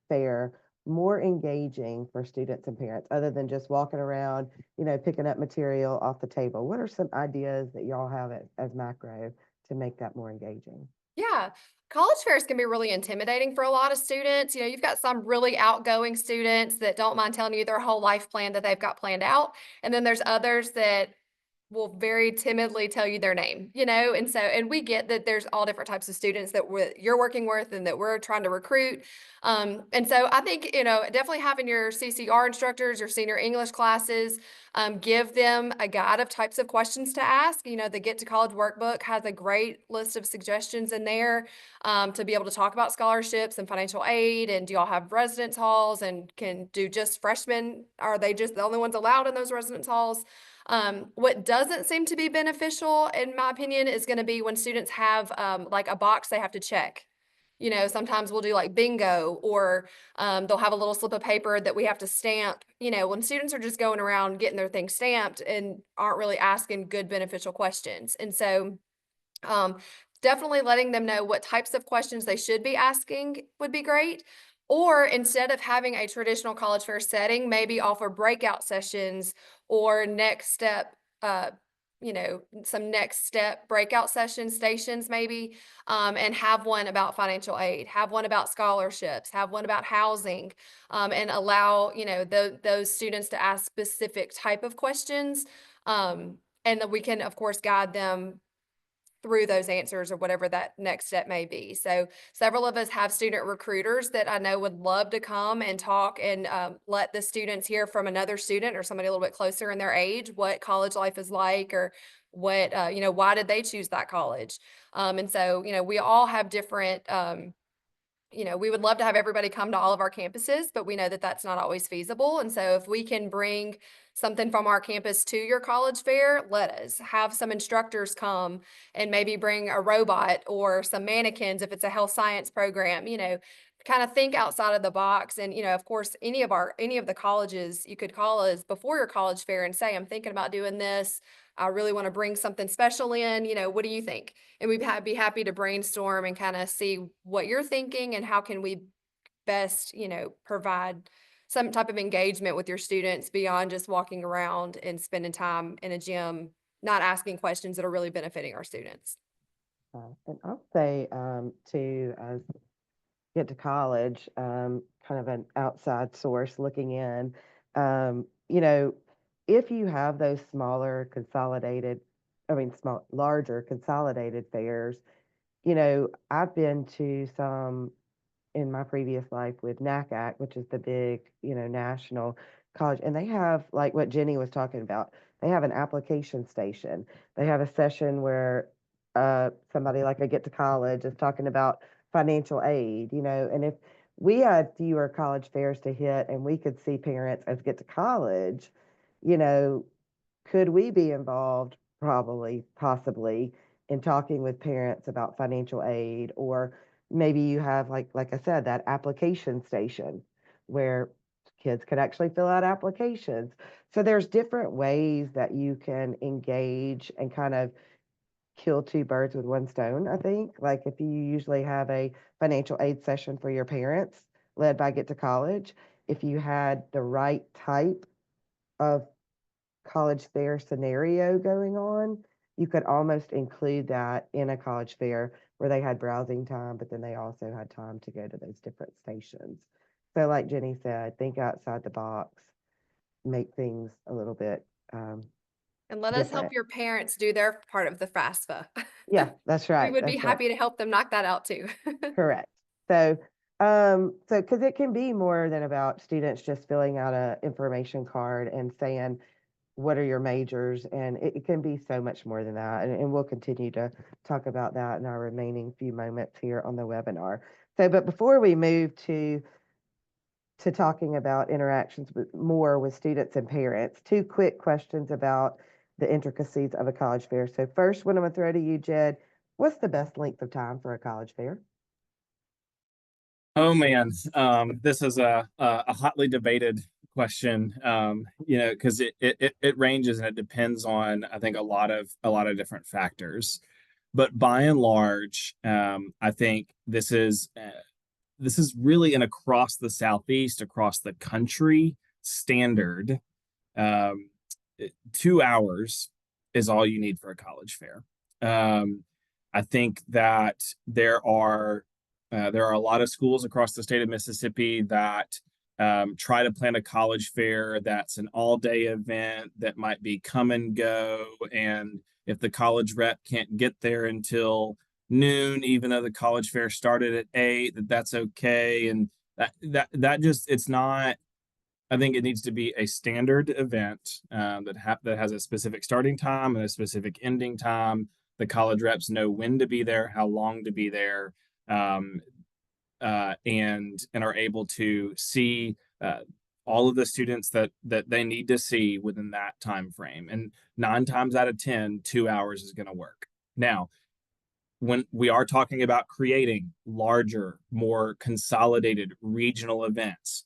fair more engaging for students and parents other than just walking around, you know, picking up material off the table? What are some ideas that y'all have as MACRAO to make that more engaging? Yeah. College fairs can be really intimidating for a lot of students. You know, you've got some really outgoing students that don't mind telling you their whole life plan that they've got planned out. And then there's others that will very timidly tell you their name, you know? And so, and we get that there's all different types of students that you're working with and that we're trying to recruit. And so I think, you know, definitely having your CCR instructors, your senior English classes, give them a guide of types of questions to ask. You know, the Get to College workbook has a great list of suggestions in there to be able to talk about scholarships and financial aid. And do y'all have residence halls and can do just freshmen? Are they just the only ones allowed in those residence halls? What doesn't seem to be beneficial, in my opinion, is going to be when students have like a box they have to check. You know, sometimes we'll do like bingo, or they'll have a little slip of paper that we have to stamp. You know, when students are just going around getting their things stamped and aren't really asking good beneficial questions. And so definitely letting them know what types of questions they should be asking would be great. Or instead of having a traditional college fair setting, maybe offer breakout sessions or next step, you know, some next step breakout session stations maybe, and have one about financial aid, have one about scholarships, have one about housing, and allow, you know, those students to ask specific type of questions. And then we can, of course, guide them through those answers or whatever that next step may be. So several of us have student recruiters that I know would love to come and talk and let the students hear from another student or somebody a little bit closer in their age, what college life is like, or what, you know, why did they choose that college? And so, you know, we all have different, you know, we would love to have everybody come to all of our campuses, but we know that that's not always feasible. And so if we can bring something from our campus to your college fair, let us have some instructors come and maybe bring a robot or some mannequins if it's a health science program, you know, kind of think outside of the box. And, you know, of course, any of the colleges, you could call us before your college fair and say, I'm thinking about doing this. I really want to bring something special in, you know, what do you think? And we'd be happy to brainstorm and kind of see what you're thinking and how can we best, you know, provide some type of engagement with your students beyond just walking around and spending time in a gym, not asking questions that are really benefiting our students. And I'll say to get to college, kind of an outside source looking in, you know, if you have those smaller consolidated, larger consolidated fairs, I've been to some in my previous life with NACAC, which is the big, national college, and they have like what Jenny was talking about. They have an application station. They have a session where somebody like a Get to College is talking about financial aid, and if we had fewer college fairs to hit and we could see parents as Get to College, you know, could we be involved? Probably, possibly, in talking with parents about financial aid, or maybe you have like I said, that application station where kids could actually fill out applications. So there's different ways that you can engage and kind of kill two birds with one stone, I think. Like if you usually have a financial aid session for your parents led by Get to College, if you had the right type of college fair scenario going on, you could almost include that in a college fair where they had browsing time, but then they also had time to go to those different stations. So like Jenny said, think outside the box, make things a little bit And let us help different. your parents do their part of the FAFSA. Yeah, that's We right. would be That's right. happy to help them knock that out too. Correct. So, because it can be more than about students just filling out a information card and saying, what are your majors? And it can be so much more than that. And we'll continue to talk about that in our remaining few moments here on the webinar. So, but before we move to talking about interactions with students and parents, two quick questions about the intricacies of a college fair. So first one I'm gonna throw to you, Jed. What's the best length of time for a college fair? Oh man, this is a hotly debated question. Because it ranges and it depends on, I think, a lot of different factors. But by and large, I think this is really an across the Southeast, across the country standard. Um, 2 hours is all you need for a college fair. I think that there are a lot of schools across the state of Mississippi that try to plan a college fair that's an all-day event that might be come and go, and if the college rep can't get there until noon, even though the college fair started at 8, that's okay. And that just, it's not. I think it needs to be a standard event that has a specific starting time and a specific ending time. The college reps know when to be there, how long to be there, um, and are able to see all of the students that they need to see within that time frame. And 9 times out of 10, 2 hours is going to work. Now, when we are talking about creating larger, more consolidated regional events,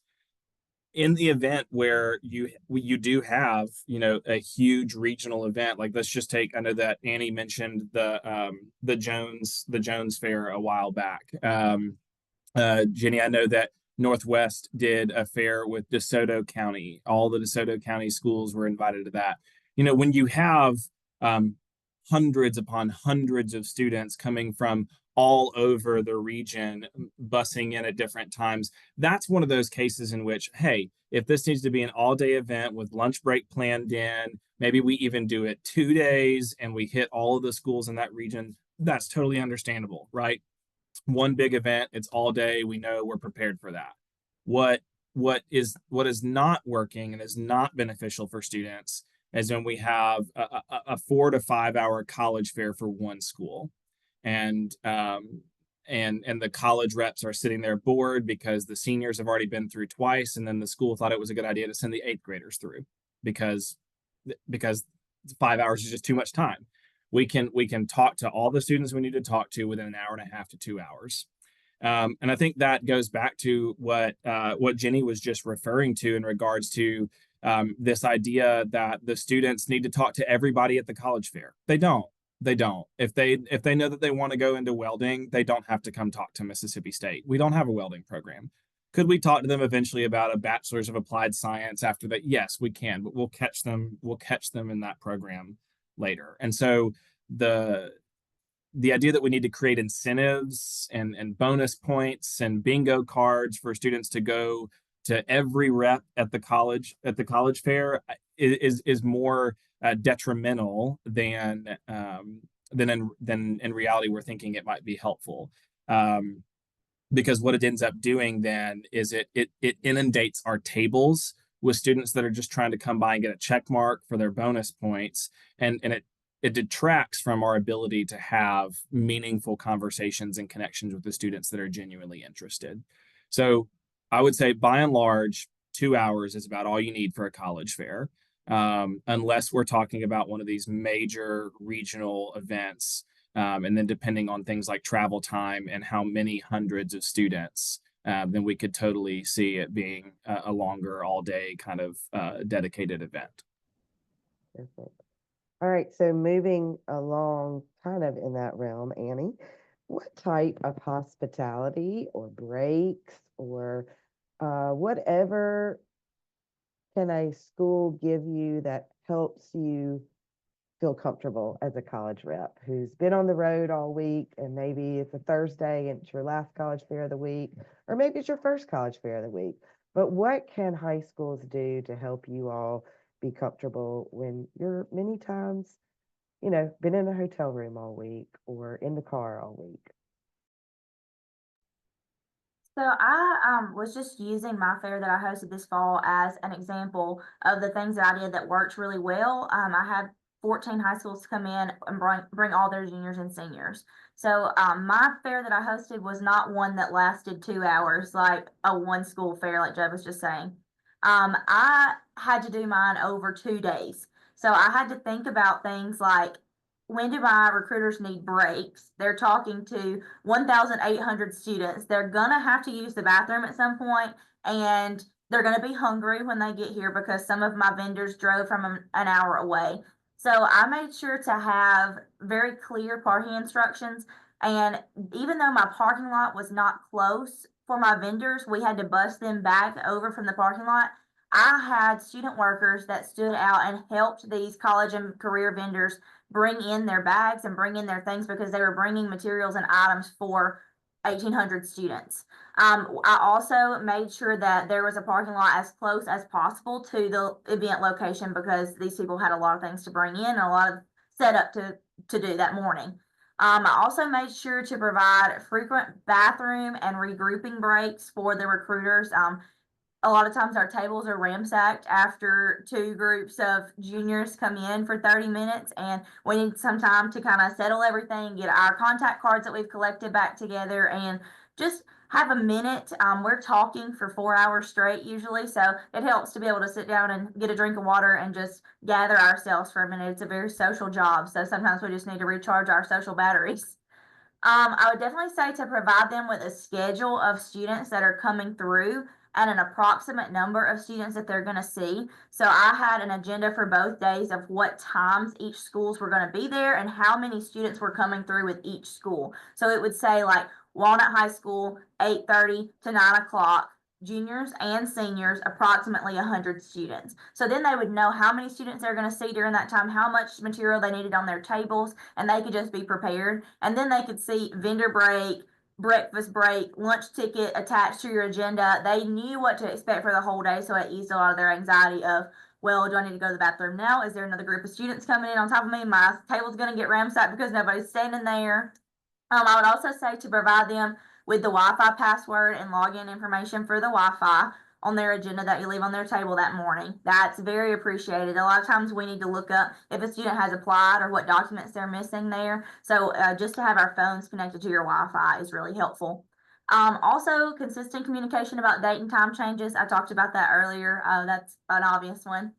in the event where you do have a huge regional event, like let's just take, I know that Annie mentioned the Jones Fair a while back. Jenny, I know that Northwest did a fair with DeSoto County. All the DeSoto County schools were invited to that. When you have hundreds upon hundreds of students coming from all over the region, busing in at different times, that's one of those cases in which, hey, if this needs to be an all-day event with lunch break planned in, maybe we even do it 2 days and we hit all of the schools in that region, that's totally understandable, right? One big event, it's all day, we know, we're prepared for that. What is not working and is not beneficial for students is when we have a 4 to 5 hour college fair for one school, and the college reps are sitting there bored because the seniors have already been through twice, and then the school thought it was a good idea to send the 8th graders through because 5 hours is just too much time. We can talk to all the students we need to talk to within an hour and a half to 2 hours. And I think that goes back to what Jenny was just referring to in regards to this idea that the students need to talk to everybody at the college fair. They don't. If they know that they want to go into welding, they don't have to come talk to Mississippi State. We don't have a welding program. Could we talk to them eventually about a bachelor's of applied science after that? Yes, we can, but we'll catch them in that program later. And so the idea that we need to create incentives and bonus points and bingo cards for students to go to every rep at the college fair is more detrimental than in reality we're thinking it might be helpful. Because what it ends up doing then is it inundates our tables with students that are just trying to come by and get a check mark for their bonus points, and it detracts from our ability to have meaningful conversations and connections with the students that are genuinely interested. So I would say by and large, 2 hours is about all you need for a college fair, unless we're talking about one of these major regional events. And then depending on things like travel time and how many hundreds of students, then we could totally see it being a longer all day kind of dedicated event. Perfect. All right, so moving along kind of in that realm, Annie, what type of hospitality or breaks or whatever can a school give you that helps you feel comfortable as a college rep who's been on the road all week, and maybe it's a Thursday and it's your last college fair of the week, or maybe it's your first college fair of the week. But what can high schools do to help you all be comfortable when you're many times, been in a hotel room all week or in the car all week? So I was just using my fair that I hosted this fall as an example of the things that I did that worked really well. I had 14 high schools come in and bring all their juniors and seniors. So my fair that I hosted was not one that lasted 2 hours like a one school fair, like Joe was just saying. I had to do mine over 2 days. So I had to think about things like, when do my recruiters need breaks? They're talking to 1,800 students. They're gonna have to use the bathroom at some point, and they're gonna be hungry when they get here because some of my vendors drove from an hour away. So I made sure to have very clear parking instructions. And even though my parking lot was not close for my vendors, we had to bus them back over from the parking lot. I had student workers that stood out and helped these college and career vendors bring in their bags and bring in their things because they were bringing materials and items for 1,800 students. I also made sure that there was a parking lot as close as possible to the event location because these people had a lot of things to bring in and a lot of setup to do that morning. I also made sure to provide frequent bathroom and regrouping breaks for the recruiters. A lot of times our tables are ransacked after 2 groups of juniors come in for 30 minutes, and we need some time to kind of settle everything, get our contact cards that we've collected back together, and just have a minute. We're talking for 4 hours straight usually, so it helps to be able to sit down and get a drink of water and just gather ourselves for a minute. It's a very social job, so sometimes we just need to recharge our social batteries. I would definitely say to provide them with a schedule of students that are coming through and an approximate number of students that they're going to see. So I had an agenda for both days of what times each schools were going to be there and how many students were coming through with each school. So it would say like Walnut High School, 8:30 to 9 o'clock. Juniors and seniors, approximately 100 students. So then they would know how many students they're going to see during that time, how much material they needed on their tables, and they could just be prepared. And then they could see vendor break, breakfast break, lunch ticket attached to your agenda. They knew what to expect for the whole day, so it eased a lot of their anxiety of, well, do I need to go to the bathroom now? Is there another group of students coming in on top of me? My table's going to get ransacked because nobody's standing there. I would also say to provide them with the Wi-Fi password and login information for the Wi-Fi on their agenda that you leave on their table that morning. That's very appreciated. A lot of times we need to look up if a student has applied or what documents they're missing there. So just to have our phones connected to your Wi-Fi is really helpful. Also, consistent communication about date and time changes. I talked about that earlier. That's an obvious one.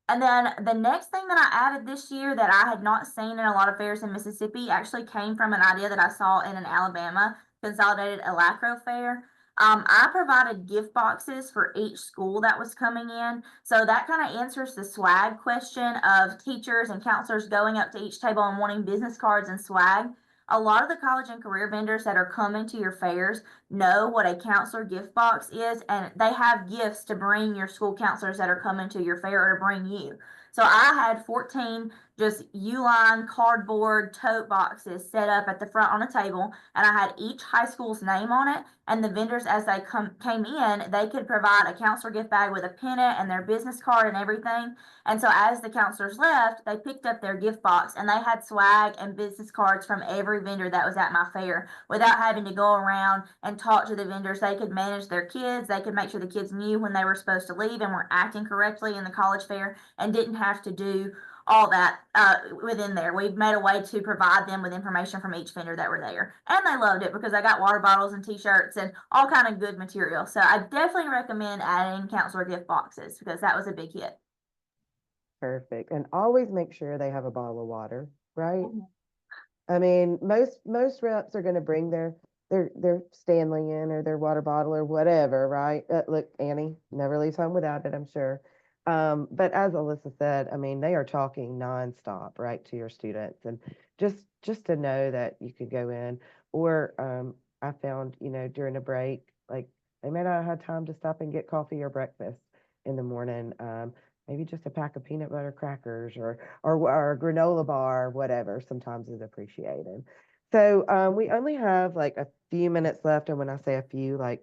And then the next thing that I added this year that I had not seen in a lot of fairs in Mississippi actually came from an idea that I saw in an Alabama consolidated MACRAO fair. I provided gift boxes for each school that was coming in. So that kind of answers the swag question of teachers and counselors going up to each table and wanting business cards and swag. A lot of the college and career vendors that are coming to your fairs know what a counselor gift box is, and they have gifts to bring your school counselors that are coming to your fair or to bring you. So I had 14 just Uline cardboard tote boxes set up at the front on a table, and I had each high school's name on it. And the vendors, as they came in, they could provide a counselor gift bag with a pennant and their business card and everything. And so as the counselors left, they picked up their gift box, and they had swag and business cards from every vendor that was at my fair without having to go around and talk to the vendors. They could manage their kids. They could make sure the kids knew when they were supposed to leave and were acting correctly in the college fair, and didn't have to do all that within there. We've made a way to provide them with information from each vendor that were there. And they loved it because I got water bottles and t-shirts and all kind of good material. So I definitely recommend adding counselor gift boxes because that was a big hit. Perfect. And always make sure they have a bottle of water, right? I mean, most reps are going to bring their Stanley in or their water bottle or whatever, right? Look, Annie never leaves home without it, I'm sure. But as Alyssa said, I mean, they are talking nonstop, right, to your students, and just to know that you could go in, or I found, during a break, like they may not have time to stop and get coffee or breakfast in the morning. Maybe just a pack of peanut butter crackers or a granola bar, whatever, sometimes is appreciated. So we only have like a few minutes left, and when I say a few, like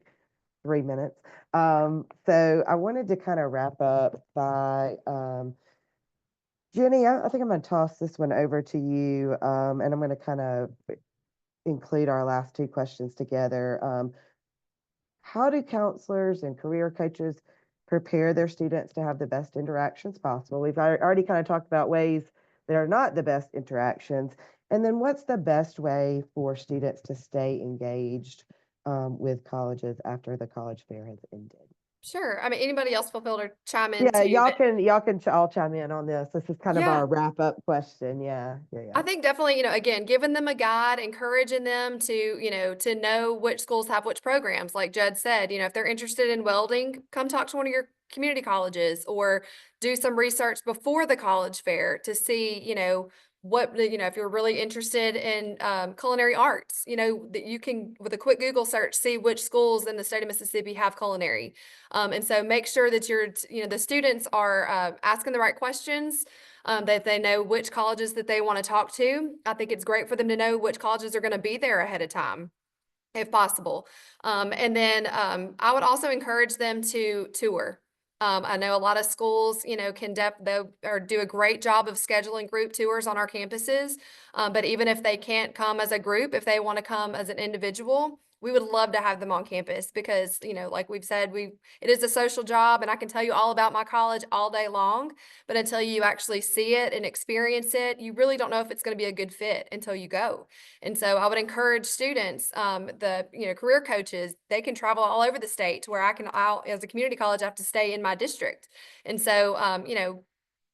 3 minutes. So I wanted to kind of wrap up by Jenny, I think I'm going to toss this one over to you, and I'm going to kind of include our last two questions together. How do counselors and career coaches prepare their students to have the best interactions possible? We've already kind of talked about ways that are not the best interactions. And then what's the best way for students to stay engaged with colleges after the college fair has ended? Sure. I mean, anybody else feel to chime in Yeah, too? y'all can all chime in on this. This is kind of our wrap up question. Yeah. I think definitely, again, giving them a guide, encouraging them to know which schools have which programs. Like Judd said, if they're interested in welding, come talk to one of your community colleges or do some research before the college fair to see, if you're really interested in culinary arts, that you can, with a quick Google search, see which schools in the state of Mississippi have culinary. And so make sure that the students are asking the right questions, that they know which colleges that they want to talk to. I think it's great for them to know which colleges are going to be there ahead of time, if possible. And then I would also encourage them to tour. I know a lot of schools, can do a great job of scheduling group tours on our campuses. But even if they can't come as a group, if they want to come as an individual, we would love to have them on campus because, like we've said, it is a social job, and I can tell you all about my college all day long, but until you actually see it and experience it, you really don't know if it's going to be a good fit until you go. And so I would encourage students, the career coaches, they can travel all over the state to where I'll as a community college, I have to stay in my district. And so,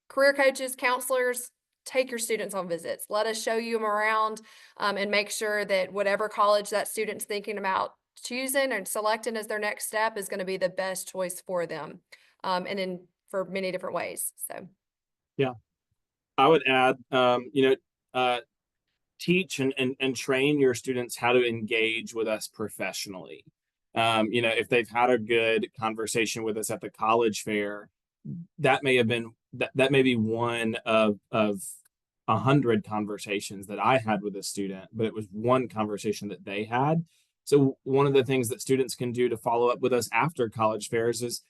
career coaches, counselors, take your students on visits. Let us show you them around, and make sure that whatever college that student's thinking about choosing and selecting as their next step is going to be the best choice for them, and for many different ways. So, yeah, I would add, teach and train your students how to engage with us professionally. If they've had a good conversation with us at the college fair, that may have been that may be one of 100 conversations that I had with a student, but it was one conversation that they had. So one of the things that students can do to follow up with us after college fairs is,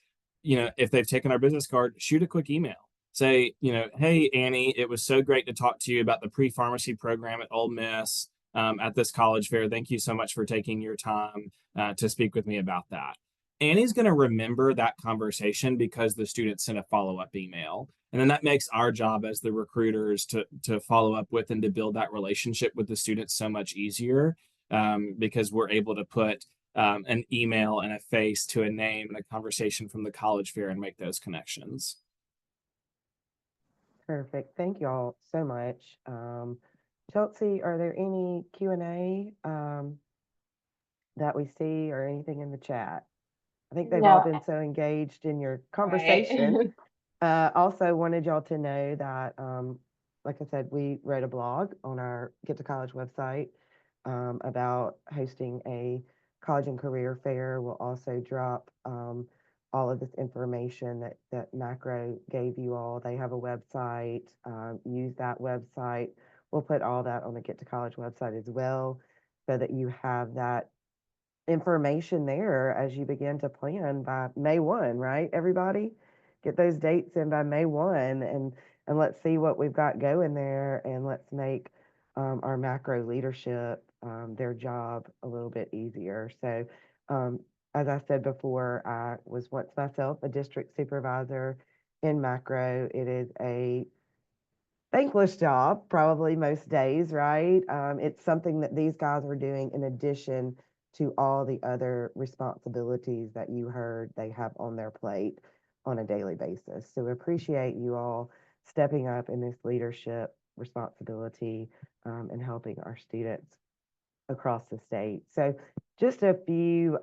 if they've taken our business card, shoot a quick email. Say, hey, Annie, it was so great to talk to you about the pre-pharmacy program at Ole Miss at this college fair. Thank you so much for taking your time to speak with me about that. Annie's going to remember that conversation because the student sent a follow-up email. And then that makes our job as the recruiters to follow up with and to build that relationship with the students so much easier, because we're able to put an email and a face to a name and a conversation from the college fair and make those connections. Perfect. Thank you all so much. Chelsea, are there any Q&A that we see or anything in the chat? I think they've all been so engaged in your conversation. Right. Also wanted y'all to know that, like I said, we wrote a blog on our Get to College website about hosting a College and Career Fair will also drop all of this information that MACRAO gave you all. They have a website. Use that website. We'll put all that on the Get to College website as well, so that you have that information there as you begin to plan by May 1, right, everybody? Get those dates in by May 1, and let's see what we've got going there, and let's make our MACRAO leadership their job a little bit easier. So as I said before, I was once myself a district supervisor in MACRAO. It is a thankless job, probably most days, right? It's something that these guys are doing in addition to all the other responsibilities that you heard they have on their plate on a daily basis. So we appreciate you all stepping up in this leadership responsibility and helping our students across the state. So just a few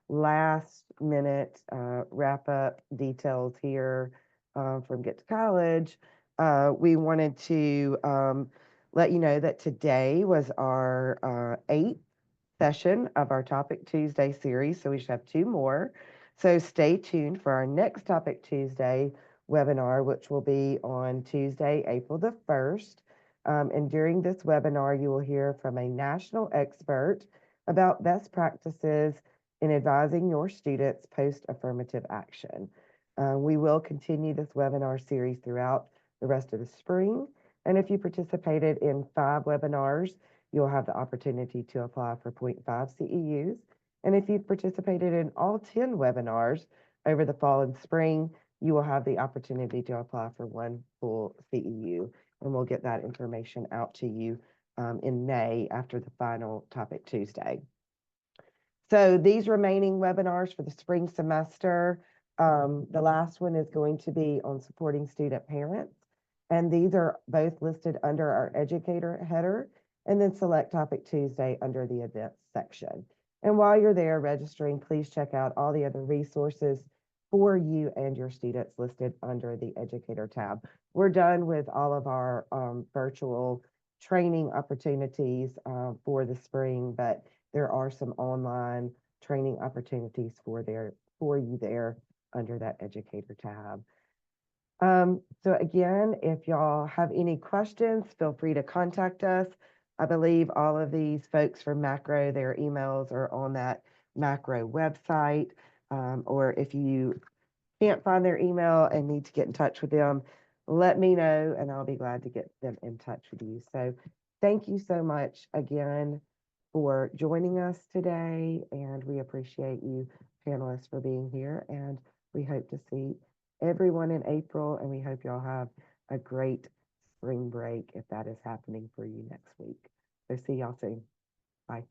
last minute wrap up details here from Get to College. We wanted to let you know that today was our 8th session of our Topic Tuesday series, so we should have 2 more. So stay tuned for our next Topic Tuesday webinar, which will be on Tuesday, April the 1st. And during this webinar, you will hear from a national expert about best practices in advising your students post-affirmative action. We will continue this webinar series throughout the rest of the spring. And if you participated in 5 webinars, you'll have the opportunity to apply for 0.5 CEUs. And if you've participated in all 10 webinars over the fall and spring, you will have the opportunity to apply for 1 full CEU. And we'll get that information out to you in May after the final Topic Tuesday. So these remaining webinars for the spring semester, the last one is going to be on supporting student parents. And these are both listed under our educator header, and then select Topic Tuesday under the events section. And while you're there registering, please check out all the other resources for you and your students listed under the educator tab. We're done with all of our virtual training opportunities for the spring, but there are some online training opportunities for you there under that educator tab. So again, if y'all have any questions, feel free to contact us. I believe all of these folks from MACRAO, their emails are on that MACRAO website. Or if you can't find their email and need to get in touch with them, let me know and I'll be glad to get them in touch with you. So thank you so much again for joining us today, and we appreciate you panelists for being here, and we hope to see everyone in April, and we hope y'all have a great spring break if that is happening for you next week. So see y'all soon. Bye.